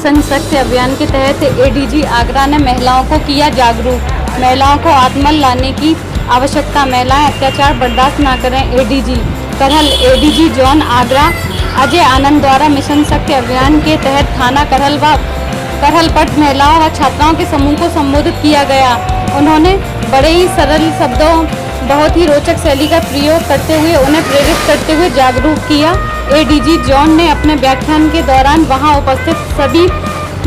Mission शक्ति अभियान के तहत एडीजी आगरा ने महिलाओं को किया जागरूक। महिलाओं को आत्मबल लाने की आवश्यकता, महिलाएं अत्याचार बर्दाश्त न करें। ADG Karhal, ADG zone Agra Ajay Anand द्वारा मिशन शक्ति अभियान के तहत थाना करहलपट महिलाओं व छात्राओं के समूह को संबोधित किया गया। उन्होंने बड़े ही सरल शब्दों, बहुत ही रोचक शैली का प्रयोग करते हुए उन्हें प्रेरित करते हुए जागरूक किया। एडीजी जॉन ने अपने व्याख्यान के दौरान वहां उपस्थित सभी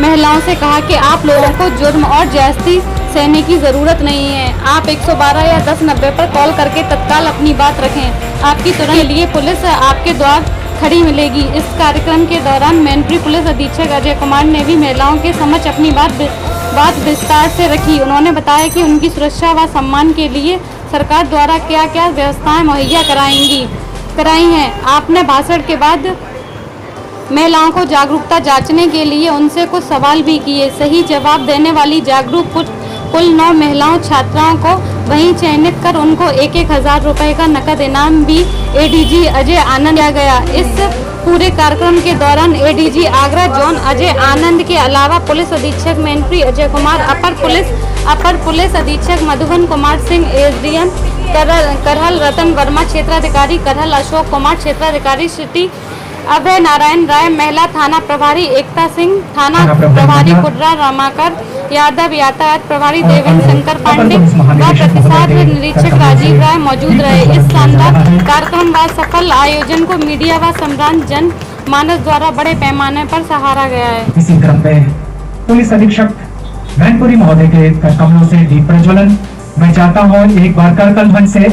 महिलाओं से कहा कि आप लोगों को जुर्म और ज्यादती सहने की ज़रूरत नहीं है। आप 112 या 1090 पर कॉल करके तत्काल अपनी बात रखें। आपकी तुरंत के लिए पुलिस आपके द्वार खड़ी मिलेगी। इस कार्यक्रम के दौरान मैनपुरी पुलिस अधीक्षक अजय कुमार ने भी महिलाओं के समक्ष अपनी बात विस्तार से रखी। उन्होंने बताया कि उनकी सुरक्षा व सम्मान के लिए सरकार द्वारा क्या क्या व्यवस्थाएं मुहैया कराई हैं। आपने भाषण के बाद महिलाओं को जागरूकता जांचने के लिए उनसे कुछ सवाल भी किए। सही जवाब देने वाली जागरूक कुल 9 महिलाओं छात्राओं को वहीं चयनित कर उनको 1,000 रुपये का नकद इनाम भी एडीजी अजय आनंद दिया गया। इस पूरे कार्यक्रम के दौरान एडीजी आगरा जोन अजय आनंद के अलावा पुलिस अधीक्षक मैनपुरी अजय कुमार, अपर पुलिस अधीक्षक मधुबन कुमार सिंह, एसडीएम करहल रतन वर्मा, क्षेत्राधिकारी करहल अशोक कुमार, क्षेत्राधिकारी सिटी अभय नारायण राय, महिला थाना प्रभारी एकता सिंह, थाना प्रभारी कुर्रा रमाकर यादव, यातायात प्रभारी देवेंद्र शंकर पांडे व प्रतिसाद निरीक्षक राजीव राय मौजूद रहे। इस शानदार कार्यक्रम व सफल आयोजन को मीडिया व सम्रांत जन मानस द्वारा बड़े पैमाने पर सराहा गया है। इसी क्रम में पुलिस अधीक्षक मैनपुरी महोदय के कमलों से दीप प्रज्वलन मैं चाहता हूँ। एक बार करतल ध्वनि से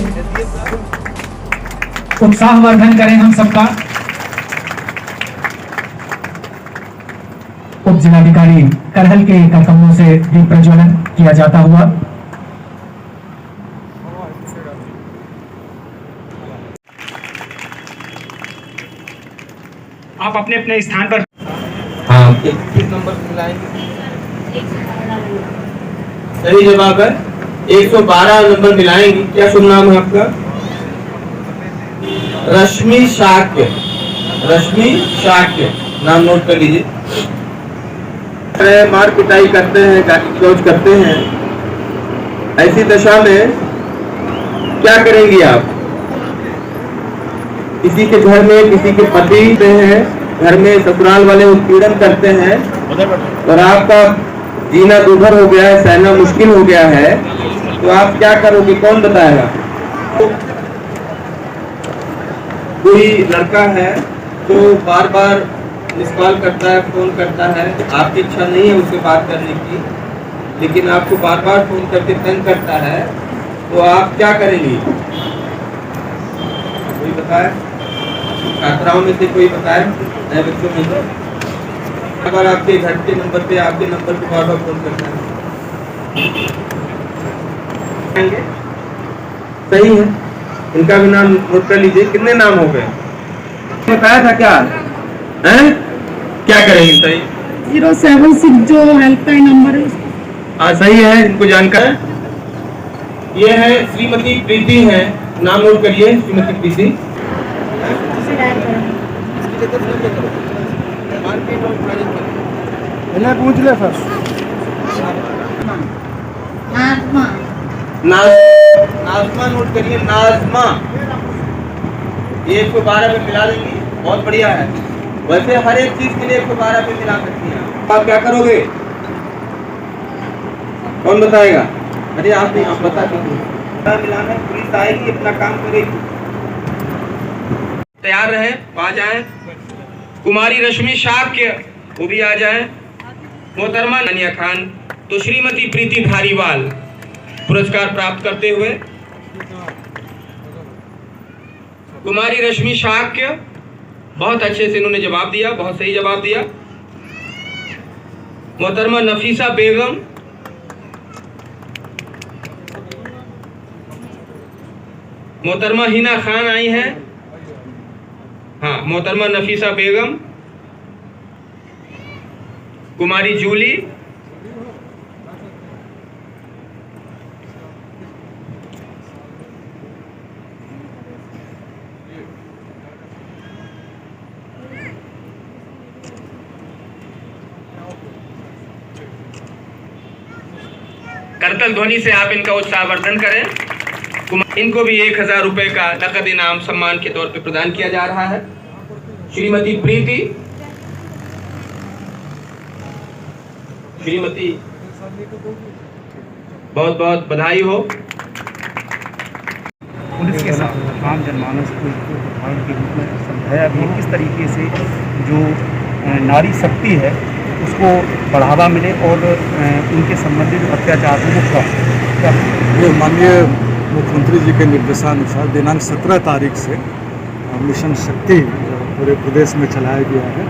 उत्साहवर्धन करें हम सबका। उप जिलाधिकारी करहल के कमलों से दीप प्रज्वलन किया जाता हुआ। आप अपने अपने स्थान पर किस नंबर पर मिलाएंगे? सही जवाब है 112 नंबर मिलाएंगे। क्या शुभ नाम है आपका? रश्मि शाक्य। रश्मि शाक्य नाम नोट कर लीजिए। मार पिटाई करते हैं, गाली गलौज करते हैं, ऐसी दशा में क्या करेंगी आप? किसी के घर में किसी के पति हैं, घर में ससुराल वाले उत्पीड़न करते हैं और आपका जीना दूभर हो गया है, सहना मुश्किल हो गया है, तो आप क्या करोगे? कौन बताएगा? कोई लड़का है तो बार बार मिस कॉल करता है, फोन करता है, आपकी इच्छा नहीं है उससे बात करने की, लेकिन आपको बार बार फोन करके तंग करता है, तो आप क्या करेंगी? कोई बताए? छात्राओं में से कोई बताए? नए बच्चों में से अगर आपके घर के नंबर पे आपके नंबर पे बार बार फोन करता है, सही है। इनका भी नाम नोट कर लीजिए। कितने नाम हो गए? बताया था क्या हैं? क्या करेंगे? सही 076 जो हेल्पलाइन नंबर है। हाँ सही है, इनको जानकार है। ये है श्रीमती प्रीति है, नाम नोट करिए। श्रीमती प्रीति पूछ ले सर। नाजमा नोट करिए। नाजमा ये 112 में मिला देंगी, बहुत बढ़िया है। वैसे हर एक चीज के लिए 112 पे मिला सकती हैं। आप क्या करोगे? कौन बताएगा? अरे आप नहीं, आप बता दीजिए। मिलाना पुलिस आएगी, अपना काम करेगी। तैयार रहे, आ जाए। कुमारी रश्मि शाक्य वो भी आ जाए। मोहतरमा नानिया खान तो श्रीमती प्रीति धारीवाल पुरस्कार प्राप्त करते हुए। कुमारी रश्मि शाक्य बहुत अच्छे से इन्होंने जवाब दिया, बहुत सही जवाब दिया। मोहतरमा नफीसा बेगम, मोहतरमा हिना खान आई हैं। हाँ, मोहतरमा नफीसा बेगम, कुमारी जूली, करतल ध्वनि से आप इनका उत्साहवर्धन करें। इनको भी 1000 रुपए का नकद इनाम सम्मान के तौर पे प्रदान किया जा रहा है। श्रीमती प्रीति, श्रीमती बहुत बहुत बधाई हो। पुलिस के साथ आम जनमानस को एक उदाहरण के रूप में समझाया भी किस तरीके से जो नारी शक्ति है उसको बढ़ावा मिले और उनके संबंधित अत्याचार को मुक्त क्या। ये माननीय मुख्यमंत्री जी के निर्देशानुसार दिनांक 17 तारीख से मिशन शक्ति पूरे प्रदेश में चलाया गया है,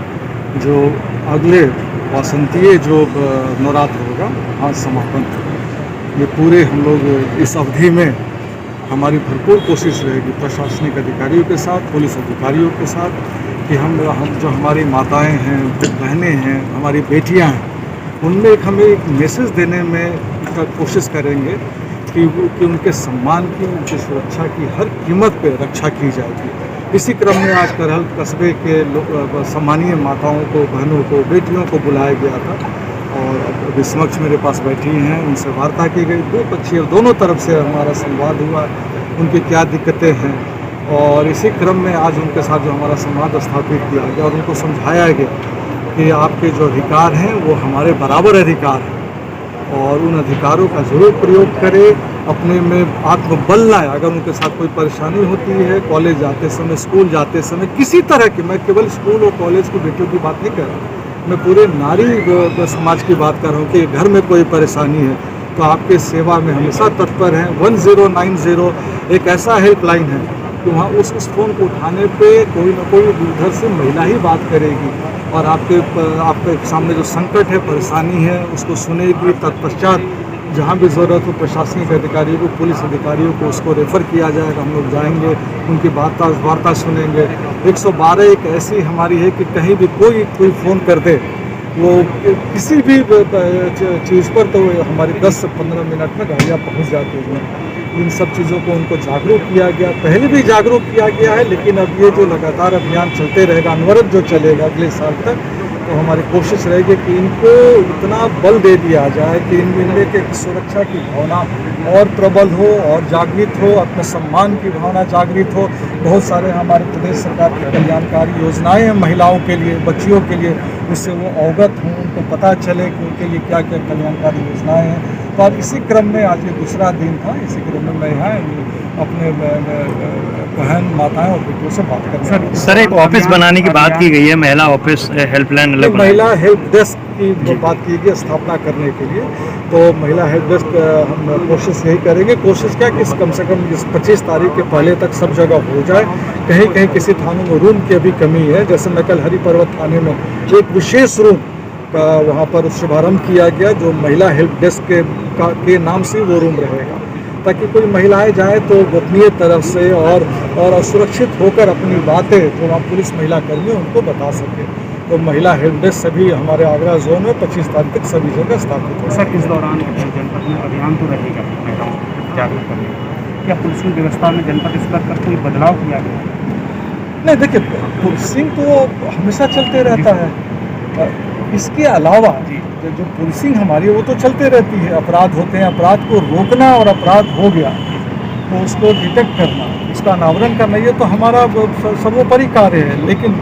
जो अगले वासंतीय जो नवरात्र होगा आज समापन। ये पूरे हम लोग इस अवधि में हमारी भरपूर कोशिश रहेगी प्रशासनिक अधिकारियों के साथ, पुलिस अधिकारियों के साथ, कि हम जो हमारी माताएं हैं, बहनें हैं, हमारी बेटियां हैं, उनमें हम एक मैसेज देने में कोशिश करेंगे कि उनके सम्मान की, उनकी सुरक्षा की हर कीमत पे रक्षा की जाएगी। इसी क्रम में आज करहल कस्बे के सम्मानीय माताओं को, बहनों को, बेटियों को बुलाया गया था और अभी समक्ष मेरे पास बैठी हैं, उनसे वार्ता की गई। दो पक्षीय दोनों तरफ से हमारा संवाद हुआ, उनकी क्या दिक्कतें हैं, और इसी क्रम में आज उनके साथ जो हमारा संवाद स्थापित किया गया और उनको समझाया गया कि आपके जो अधिकार हैं वो हमारे बराबर अधिकार हैं और उन अधिकारों का ज़रूर प्रयोग करें, अपने में आत्मबल लाए। अगर उनके साथ कोई परेशानी होती है कॉलेज जाते समय, स्कूल जाते समय, किसी तरह की, मैं केवल स्कूल और कॉलेज की बेटियों की बात नहीं कर रहा, मैं पूरे नारी समाज की बात कर रहा हूँ कि घर में कोई परेशानी है तो आपके सेवा में हमेशा तत्पर हैं। 1090 एक ऐसा हेल्पलाइन है कि वहाँ उस फ़ोन को उठाने पे कोई ना कोई उधर से महिला ही बात करेगी और आपके सामने जो संकट है, परेशानी है, उसको सुनेगी। तत्पश्चात जहाँ भी ज़रूरत हो प्रशासनिक अधिकारियों को, पुलिस अधिकारियों को उसको रेफ़र किया जाएगा। हम लोग जाएंगे, उनकी वार्ता सुनेंगे। 112 एक ऐसी हमारी है कि कहीं भी कोई फ़ोन कर दे, वो किसी भी चीज़ पर, तो हमारी 10 से 15 मिनट में गाड़ियाँ पहुँच जाती हैं। इन सब चीज़ों को उनको जागरूक किया गया, पहले भी जागरूक किया गया है, लेकिन अब ये जो लगातार अभियान चलते रहेगा, अनवरत जो चलेगा अगले साल तक, तो हमारी कोशिश रहेगी कि इनको इतना बल दे दिया जाए कि इनमें के सुरक्षा की भावना और प्रबल हो और जागृत हो, आत्मसम्मान की भावना जागृत हो। बहुत सारे हमारे प्रदेश सरकार की कल्याणकारी योजनाएं हैं महिलाओं के लिए, बच्चियों के लिए, उससे वो अवगत हों, उनको पता चले कि उनके लिए क्या क्या कल्याणकारी योजनाएं हैं। तो अब इसी क्रम में आज ये दूसरा दिन था, इसी क्रम में मैं यहाँ अपने बहन, माताएं और बेटियों से बात कर सर एक ऑफिस बनाने की बात की गई है, महिला ऑफिस हेल्पलाइन, महिला हेल्प डेस्क की बात की गई स्थापना करने के लिए। तो महिला हेल्प डेस्क हम कोशिश यही करेंगे, कोशिश क्या कि कम से कम इस 25 तारीख के पहले तक सब जगह हो जाए। कहीं कहीं किसी थानों में रूम की अभी कमी है, जैसे मैं कल हरि पर्वत थाने में एक विशेष रूम का वहाँ पर शुभारंभ किया गया, जो महिला हेल्प डेस्क के नाम से वो रूम रहेगा, ताकि कोई महिलाएं जाए तो गोपनीय तरफ से और सुरक्षित होकर अपनी बातें जो वहाँ पुलिस महिला कर्मी उनको बता सके। तो महिला हेल्प डेस्क सभी हमारे आगरा जोन में 25 तारीख तक सभी जगह स्थापित हो। सर इस दौरान जनपद में अभियान तो रहेगा महिलाओं को जागरूक करने, क्या पुलिसिंग व्यवस्था में जनपद स्तर पर कोई बदलाव किया गया? नहीं, देखिए पुलिसिंग तो हमेशा चलते रहता है, इसके अलावा जो पुलिसिंग हमारी वो तो चलते रहती है। अपराध होते हैं, अपराध को रोकना और अपराध हो गया तो उसको डिटेक्ट करना, उसका अनावरण करना, ये तो हमारा सर्वोपरि कार्य है। लेकिन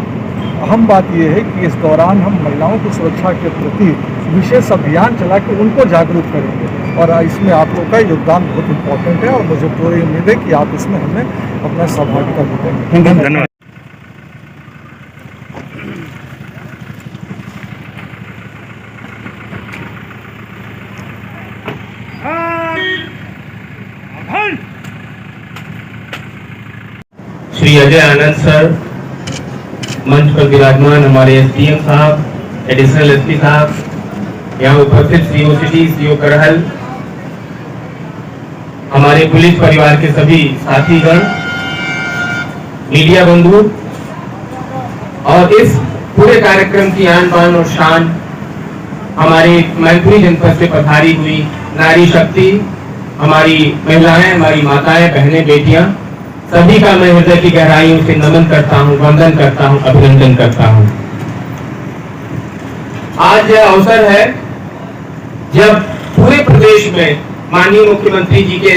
अहम बात ये है कि इस दौरान हम महिलाओं की सुरक्षा के प्रति विशेष अभियान चला के उनको जागरूक करेंगे और इसमें आप लोग का योगदान बहुत इम्पोर्टेंट है और मुझे पूरी उम्मीद है कि आप इसमें हमें अपना सहभागिता देंगे। धन्यवाद। श्री अजय आनंद सर मंच पर विराजमान, हमारे एसडीएम साहब, एडिशनल एसपी साहब, यहाँ उपस्थित सीओ सिटी, सीओ करहल, हमारे पुलिस परिवार के सभी साथीगण, मीडिया बंधु और इस पूरे कार्यक्रम की आन बान और शान हमारे मैनपुरी जनपद से पधारी हुई नारी शक्ति, हमारी महिलाएं, हमारी माताएं, बहनें, बेटियां, सभी का मैं हृदय की गहराइयों से नमन करता हूं, वंदन करता हूं, अभिनंदन करता हूं। आज यह अवसर है जब पूरे प्रदेश में माननीय मुख्यमंत्री जी के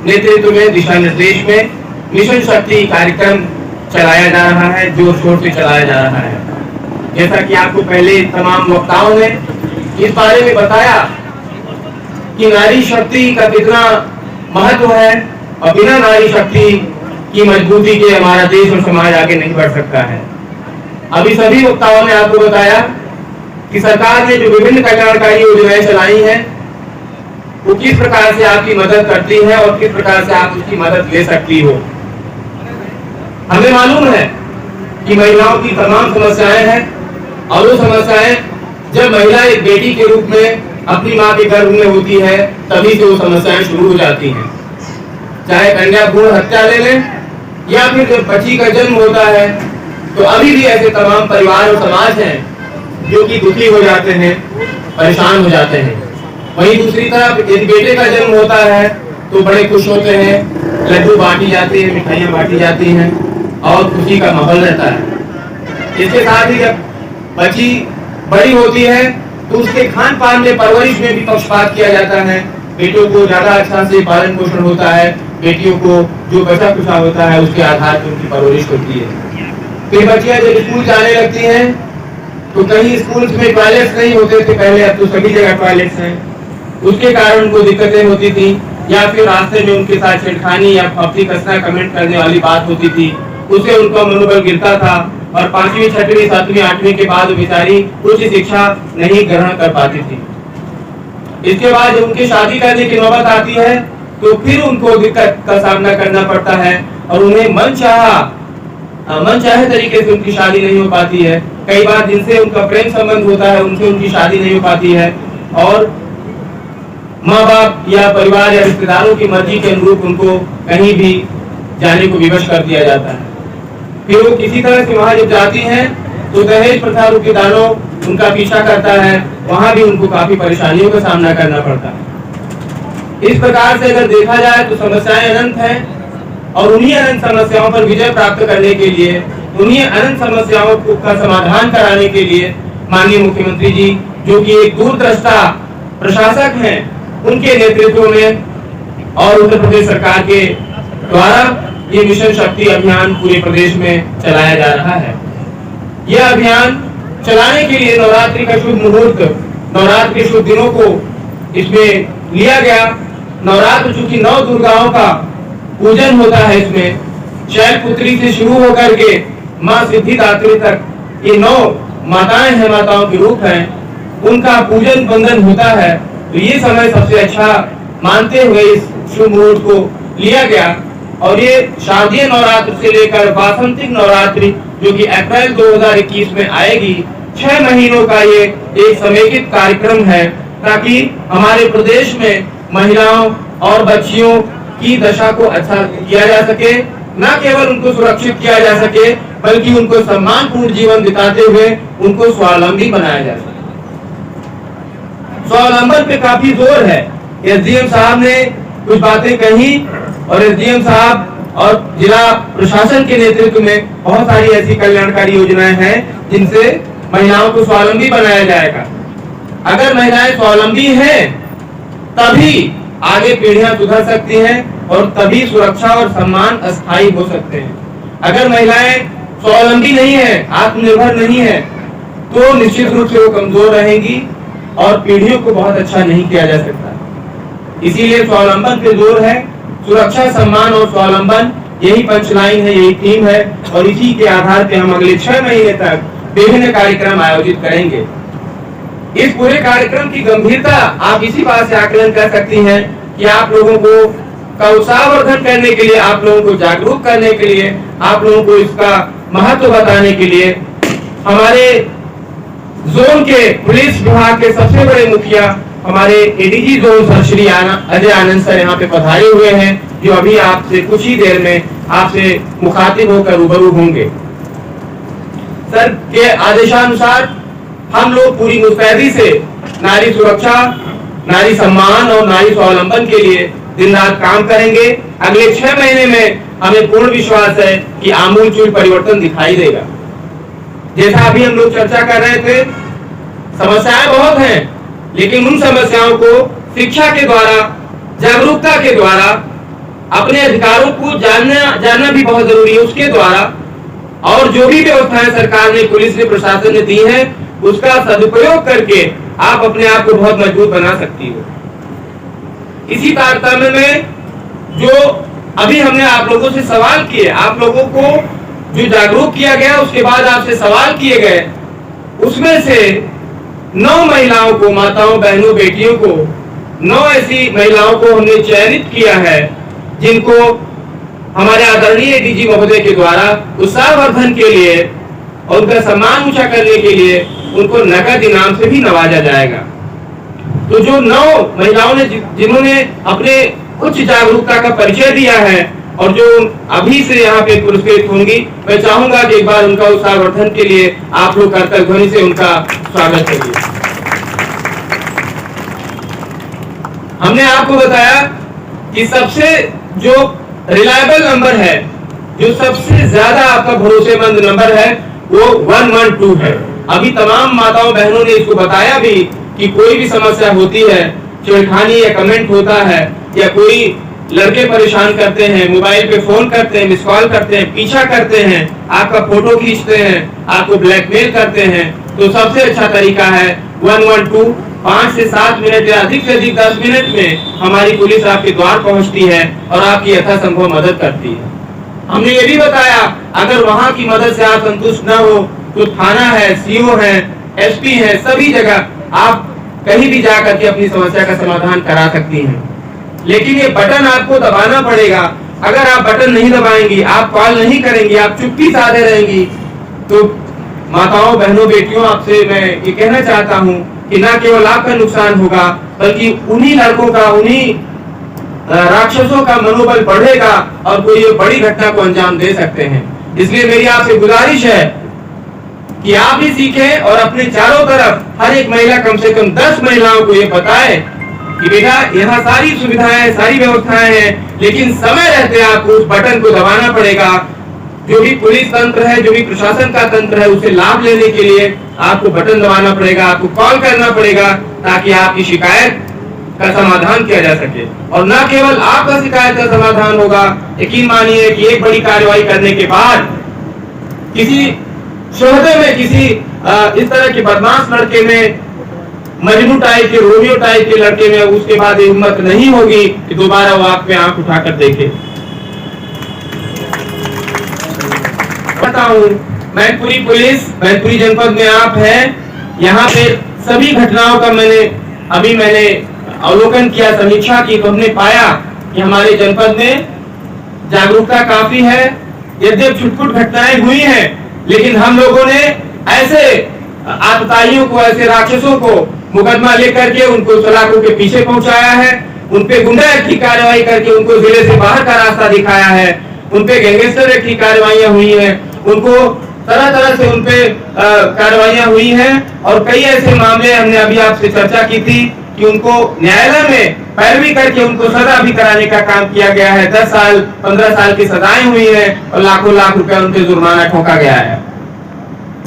नेतृत्व में, दिशा निर्देश में मिशन शक्ति कार्यक्रम चलाया जा रहा है, जोर शोर से चलाया जा रहा है। जैसा कि आपको पहले तमाम वक्ताओं ने इस बारे में बताया कि नारी शक्ति का कितना महत्व है और बिना नारी शक्ति की मजबूती के हमारा देश और समाज आगे नहीं बढ़ सकता है। अभी सभी वक्ताओं ने आपको बताया कि सरकार ने जो विभिन्न कल्याणकारी योजनाएं चलाई हैं वो किस प्रकार से आपकी मदद करती है और किस प्रकार से आप उसकी मदद ले सकती हो। हमें मालूम है कि महिलाओं की तमाम समस्याएं हैं और वो समस्याएं जब महिला एक बेटी के रूप में अपनी माँ के गर्भ में होती है तभी से वो समस्याएं शुरू हो जाती हैं। चाहे कन्या भ्रूण हत्या ले लें या फिर जब बच्ची का जन्म होता है तो अभी भी ऐसे तमाम परिवार और समाज हैं जो कि दुखी हो जाते हैं, परेशान हो जाते हैं। वहीं दूसरी तरफ यदि बेटे का जन्म होता है तो बड़े खुश होते हैं, लड्डू बांटी जाती है, मिठाइयाँ बांटी जाती हैं और खुशी का माहौल रहता है। इसके साथ ही जब बच्ची बड़ी होती है तो उसके खान पान में, परवरिश में भी पक्षपात किया जाता है। बेटों को ज्यादा अच्छा से पालन पोषण होता है, बेटियों को जो बचा कुचा होता है उसके आधार पर उनकी परवरिश होती है। फिर बच्चियां जब स्कूल जाने लगती हैं तो कहीं स्कूल में टॉयलेट्स नहीं होते थे पहले, अब तो सभी जगह टॉयलेट्स हैं। उसके कारण उनको दिक्कतें होती थी या फिर रास्ते में उनके साथ छेड़खानी या अपनी कसना कमेंट करने वाली बात होती थी, उससे उनका मनोबल गिरता था और 5वीं 6वीं 7वीं 8वीं के बाद बेचारी उच्च शिक्षा नहीं ग्रहण कर पाती थी। इसके बाद जब उनकी शादी करने की नौबत आती है तो फिर उनको दिक्कत का सामना करना पड़ता है और उन्हें मनचाहे तरीके से उनकी शादी नहीं हो पाती है। कई बार जिनसे उनका प्रेम संबंध होता है उनसे उनकी शादी नहीं हो पाती है और माँ बाप या परिवार या रिश्तेदारों की मर्जी के अनुरूप उनको कहीं भी जाने को विवश कर दिया जाता है। फिर वो किसी तरह से वहां जब जाती हैं तो दहेज प्रथा रूपी दानों उनका पीछा करता है, वहां भी उनको काफी परेशानियों का सामना करना पड़ता है। इस प्रकार से अगर देखा जाए तो समस्याएं अनंत हैं और उन्हीं अनंत समस्याओं पर विजय प्राप्त करने के लिए, उन्हीं अनंत समस्याओं का समाधान कराने के लिए माननीय मुख्यमंत्री जी जो कि एक दूरदृष्टा प्रशासक हैं, उनके नेतृत्व में और उत्तर प्रदेश सरकार के द्वारा ये मिशन शक्ति अभियान पूरे प्रदेश में चलाया जा रहा है। यह अभियान चलाने के लिए नवरात्रि का शुभ मुहूर्त, नवरात्रि के शुभ दिनों को इसमें लिया गया। नवरात्र चूंकि 9 दुर्गाओं का पूजन होता है, इसमें शैलपुत्री से शुरू होकर के माँ सिद्धिदात्री तक ये 9 माताएं हैं, माताओं के रूप हैं, उनका पूजन बंधन होता है। तो ये समय सबसे अच्छा मानते हुए इस शुभ मुहूर्त को लिया गया और ये शारदीय नवरात्र से लेकर वासंतिक नवरात्रि जो कि अप्रैल 2021 में आएगी, 6 महीनों का ये एक समेकित कार्यक्रम है ताकि हमारे प्रदेश में महिलाओं और बच्चियों की दशा को अच्छा किया जा सके, न केवल उनको सुरक्षित किया जा सके बल्कि उनको सम्मानपूर्ण जीवन बिताते हुए उनको स्वावलंबी बनाया जा सके। स्वावलंबन पे काफी जोर है। एसडीएम साहब ने कुछ बातें कही और एसडीएम साहब और जिला प्रशासन के नेतृत्व में बहुत सारी ऐसी कल्याणकारी योजनाएं हैं जिनसे महिलाओं को स्वावलंबी बनाया जाएगा। अगर महिलाएं स्वावलंबी हैं तभी आगे पीढ़ियां सुधर सकती हैं और तभी सुरक्षा और सम्मान अस्थायी हो सकते हैं। अगर महिलाएं स्वावलंबी नहीं है, आत्मनिर्भर नहीं है तो निश्चित रूप से वो कमजोर रहेंगी और पीढ़ियों को बहुत अच्छा नहीं किया जा सकता। इसीलिए स्वावलंबन पे जोर है। सुरक्षा, सम्मान और स्वावलंबन यही पंचलाइन है, यही थीम है और इसी के आधार पे हम अगले 6 महीने तक विभिन्न कार्यक्रम आयोजित करेंगे। इस पूरे कार्यक्रम की गंभीरता आप इसी बात से आकलन कर सकती हैं कि आप लोगों को का उत्साहवर्धन करने के लिए, आप लोगों को जागरूक करने के लिए, आप लोगों को इसका महत्व बताने के लिए हमारे जोन के पुलिस विभाग के सबसे बड़े मुखिया हमारे ADG zone sir Shri Ajay Anand sir यहाँ पे पधारे हुए हैं जो अभी आपसे कुछ ही देर में आपसे मुखातिब होकर रूबरू होंगे। सर के आदेशानुसार हम लोग पूरी मुस्तैदी से नारी सुरक्षा, नारी सम्मान और नारी स्वावलंबन के लिए दिन रात काम करेंगे। अगले 6 महीने में हमें पूर्ण विश्वास है कि आमूलचूल परिवर्तन दिखाई देगा। जैसा अभी हम लोग चर्चा कर रहे थे, समस्याएं बहुत हैं लेकिन उन समस्याओं को शिक्षा के द्वारा जागरूकता के द्वारा, अपने अधिकारों को जानना भी बहुत जरूरी है, उसके द्वारा और जो भी व्यवस्थाएं सरकार ने, पुलिस ने, प्रशासन ने दी है, उसका सदुपयोग करके आप अपने आप को बहुत मजबूत बना सकती हो। इसी तारतम्य में जो अभी हमने आप लोगों से सवाल किए, आप लोगों को जो जागरूक किया गया, उसके बाद आपसे सवाल किए गए, उसमें से 9 महिलाओं को, माताओं, बहनों, बेटियों को, 9 ऐसी महिलाओं को हमने चयनित किया है जिनको हमारे आदरणीय डीजी महोदय के द्वारा उत्साहवर्धन के लिए और उनका सम्मान ऊंचा करने के लिए उनको नगद इनाम से भी नवाजा जाएगा। तो जो 9 महिलाओं ने जिन्होंने अपने उच्च जागरूकता का परिचय दिया है और जो अभी से यहाँ पे पुरस्कृत होंगी, मैं चाहूंगा कि एक बार उनका उत्साहवर्धन के लिए आप लोग करतल ध्वनि से उनका स्वागत करिए। हमने आपको बताया कि सबसे जो रिलायबल नंबर है, जो सबसे ज्यादा आपका भरोसेमंद नंबर है, वो 112 है। अभी तमाम माताओं बहनों ने इसको बताया भी कि कोई भी समस्या होती है, छेड़खानी या कमेंट होता है, या कोई लड़के परेशान करते हैं, मोबाइल पे फोन करते हैं, मिस कॉल करते हैं, पीछा करते हैं, आपका फोटो खींचते हैं, आपको ब्लैकमेल करते हैं, तो सबसे अच्छा तरीका है 112। 5 से 7 मिनट या अधिक से अधिक 10 मिनट में हमारी पुलिस आपके द्वार पहुंचती है और आपकी यथासंभव मदद करती है। हमने ये भी बताया, अगर वहां की मदद से आप संतुष्ट न हो तो थाना है, सीओ है, एसपी है, सभी जगह आप कहीं भी जाकर के अपनी समस्या का समाधान करा सकती हैं। लेकिन ये बटन आपको दबाना पड़ेगा। अगर आप बटन नहीं दबाएंगी, आप कॉल नहीं करेंगी, आप चुप्पी साधे रहेंगी, तो माताओं, बहनों, बेटियों, आपसे मैं ये कहना चाहता हूँ कि ना केवल आपका नुकसान होगा, बल्कि उन्हीं लड़कों का, उन्हीं राक्षसों का मनोबल बढ़ेगा और कोई ये बड़ी घटना को अंजाम दे सकते हैं। इसलिए मेरी आपसे गुजारिश है कि आप भी सीखें और अपने चारों तरफ हर एक महिला, कम से कम 10 महिलाओं को ये बताए कि बेटा यहाँ सारी सुविधाएं, सारी व्यवस्थाएं हैं, लेकिन समय रहते आपको उस बटन को दबाना पड़ेगा। जो भी पुलिस तंत्र है, जो भी प्रशासन का तंत्र है, उसे लाभ लेने के लिए आपको बटन दबाना पड़ेगा, आपको कॉल करना पड़ेगा, ताकि आपकी शिकायत का समाधान किया जा सके। और न केवल आपका शिकायत का समाधान होगा, यकीन मानिए कि एक बड़ी कार्रवाई करने के बाद किसी शोहदे में, किसी इस तरह के बदमाश लड़के में, मजनू टाइप के, रोमियो टाइप के लड़के में, उसके बाद हिम्मत नहीं होगी कि दोबारा वो आप पे आंख उठाकर देखे। बताऊं, मैनपुरी पुलिस, मैनपुरी जनपद में आप हैं, यहाँ पे सभी घटनाओं का मैंने अवलोकन किया, समीक्षा की, तो हमने पाया कि हमारे जनपद में जागरूकता काफी है। यद्यपि छुटपुट घटनाएं हुई हैं, लेकिन हम लोगों ने ऐसे आतताइयों को, ऐसे राक्षसों को मुकदमा लेकर के उनको सलाखों के पीछे पहुंचाया है, उनपे गुंडा एक्ट की कार्रवाई करके उनको जिले से बाहर का रास्ता दिखाया है, उनपे गैंगस्टर एक्ट की कार्रवाइयां हुई हैं, उनको तरह तरह से उनपे कार्रवाइयां हुई हैं। और कई ऐसे मामले हमने अभी आपसे चर्चा की थी कि उनको न्यायालय में पैरवी करके उनको सजा भी कराने का काम किया गया है। 10 साल 15 साल की सजाएं हुई हैं और लाखों लाख रुपया उनके जुर्माना ठोका गया है।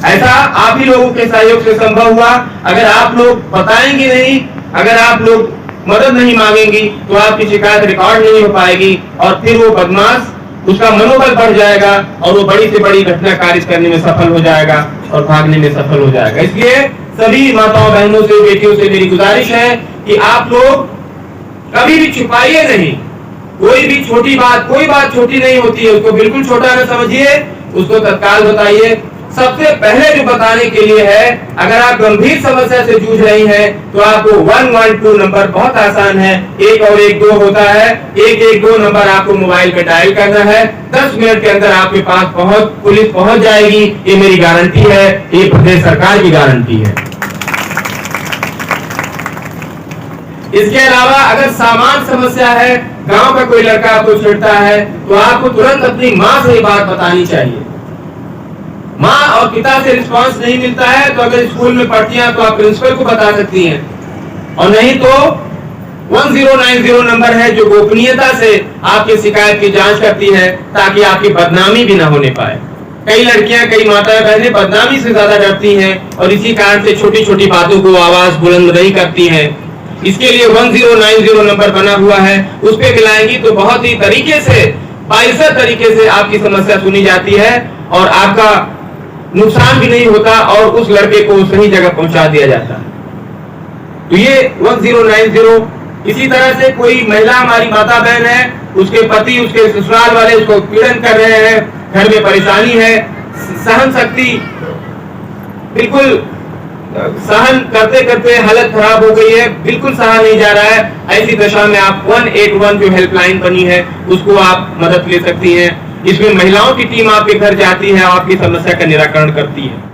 ऐसा आप ही लोगों के सहयोग से संभव हुआ। अगर आप लोग बताएंगे नहीं, अगर आप लोग मदद नहीं मांगेंगी, तो आपकी शिकायत रिकॉर्ड नहीं हो पाएगी और फिर वो बदमाश, उसका मनोबल बढ़ जाएगा और वो बड़ी से बड़ी घटना खारिज करने में सफल हो जाएगा और भागने में सफल हो जाएगा। इसलिए सभी माताओं, बहनों से, बेटियों से मेरी गुजारिश है कि आप लोग कभी भी छुपाइए नहीं। कोई भी छोटी बात, कोई बात छोटी नहीं होती है, उसको बिल्कुल छोटा न समझिए, उसको तत्काल बताइए। सबसे पहले जो बताने के लिए है, अगर आप गंभीर समस्या से जूझ रही हैं, तो आपको 112 नंबर बहुत आसान है, 1 और 1 2 होता है। 112 नंबर आपको मोबाइल पे डायल करना है, 10 मिनट के अंदर आपके पास पुलिस पहुंच जाएगी। ये मेरी गारंटी है, ये प्रदेश सरकार की गारंटी है। इसके अलावा अगर सामान्य समस्या है, गांव का कोई लड़का आपको छेड़ता है, तो आपको तुरंत अपनी माँ से बात बतानी चाहिए। माँ और पिता से रिस्पांस नहीं मिलता है, तो अगर स्कूल में पढ़ती हैं तो आप प्रिंसिपल को बता सकती हैं, और नहीं तो 1090 नंबर है जो गोपनीयता से आपकी शिकायत की जांच करती है, ताकि आपकी बदनामी भी ना होने पाए। कई लड़कियां, कई माताएं बहनें बदनामी से ज्यादा डरती हैं और इसी कारण से छोटी छोटी बातों को आवाज बुलंद नहीं करती हैं। इसके लिए 1090 नंबर बना हुआ है, उस पे मिलाएंगी तो बहुत ही तरीके से, बाइज़त तरीके से आपकी समस्या सुनी जाती है और आपका नुकसान भी नहीं होता और उस लड़के को सही जगह पहुंचा दिया जाता है। तो ये 1090। इसी तरह से कोई महिला हमारी माता बहन है, उसके पति, उसके ससुराल वाले उसको पीड़न कर रहे हैं, घर में परेशानी है, सहन शक्ति बिल्कुल सहन करते करते हालत खराब हो गई है, बिल्कुल सहा नहीं जा रहा है, ऐसी दशा में आप 181 जो हेल्पलाइन बनी है उसको आप मदद ले सकती हैं। इसमें महिलाओं की टीम आपके घर जाती है, आपकी समस्या का निराकरण करती है।